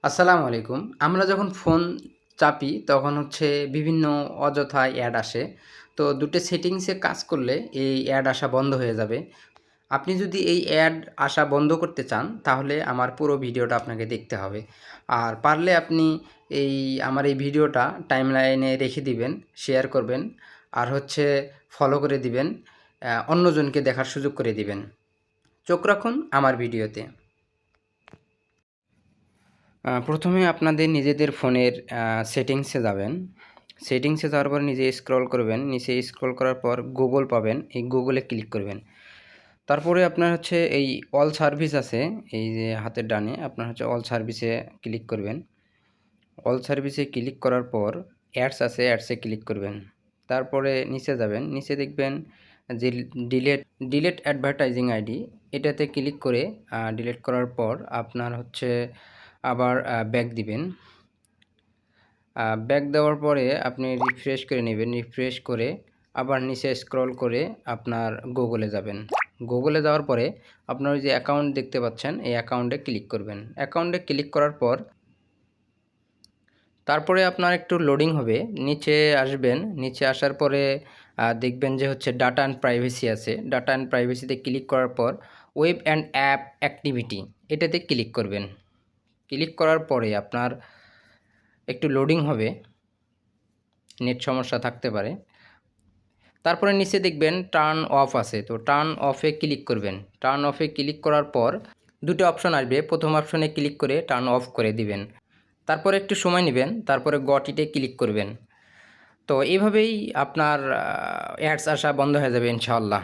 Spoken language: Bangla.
আসসালামু আলাইকুম। আমরা যখন ফোন চাপি তখন হচ্ছে বিভিন্ন অযথা অ্যাড আসে। তো ২ টা সেটিংসে কাজ করলে এই অ্যাড আসা বন্ধ হয়ে যাবে। আপনি যদি এই অ্যাড আসা বন্ধ করতে চান তাহলে আমার পুরো ভিডিওটা আপনাকে দেখতে হবে। আর পারলে আপনি এই আমার এই ভিডিওটা টাইমলাইনে রেখে দিবেন, শেয়ার করবেন আর হচ্ছে ফলো করে দিবেন। অন্যজনকে দেখার সুযোগ করে দিবেন। চোখ রাখুন আমার ভিডিওতে। প্রথমে আপনাদের নিজেদের ফোনের সেটিংসে যাবেন। সেটিংসে যাওয়ার পর নিজে স্ক্রল করবেন। নিচে স্ক্রল করার পর গুগল পাবেন। এই গুগলে ক্লিক করবেন। তারপরে আপনার হচ্ছে এই অল সার্ভিস আছে, এই যে হাতের ডানে আপনার হচ্ছে অল সার্ভিসে ক্লিক করবেন। অল সার্ভিসে ক্লিক করার পর অ্যাডস আছে, অ্যাডসে ক্লিক করবেন। তারপরে নিচে যাবেন। নিচে দেখবেন যে ডিলেট ডিলেট অ্যাডভার্টাইজিং আইডি, এটাতে ক্লিক করে ডিলিট করার পর আপনার হচ্ছে আবার ব্যাক দিবেন। ব্যাক দেওয়ার পরে আপনি রিফ্রেশ করে নেবেন। রিফ্রেশ করে আবার নিচে স্ক্রল করে আপনার গুগলে যাবেন। গুগলে যাওয়ার পরে আপনার ওই যে অ্যাকাউন্ট দেখতে পাচ্ছেন, এই অ্যাকাউন্টে ক্লিক করবেন। অ্যাকাউন্টে ক্লিক করার পর তারপরে আপনার একটু লোডিং হবে। নিচে আসবেন। নিচে আসার পরে দেখবেন যে হচ্ছে ডাটা অ্যান্ড প্রাইভেসি আছে। ডাটা অ্যান্ড প্রাইভেসিতে ক্লিক করার পর ওয়েব অ্যান্ড অ্যাপ অ্যাক্টিভিটি, এটাতে ক্লিক করবেন। ক্লিক করার পরে আপনার একটু লোডিং হবে, নেট সমস্যা থাকতে পারে। তারপরে নিচে দেখবেন টার্ন অফ আছে, তো টার্ন অফে ক্লিক করবেন। টার্ন অফে ক্লিক করার পর দুটো অপশন আসবে, প্রথম অপশনে ক্লিক করে টার্ন অফ করে দিবেন। তারপরে একটু সময় নেবেন, তারপরে গট ইটে ক্লিক করবেন। তো এইভাবেই আপনার অ্যাডস আসা বন্ধ হয়ে যাবে ইনশাআল্লাহ।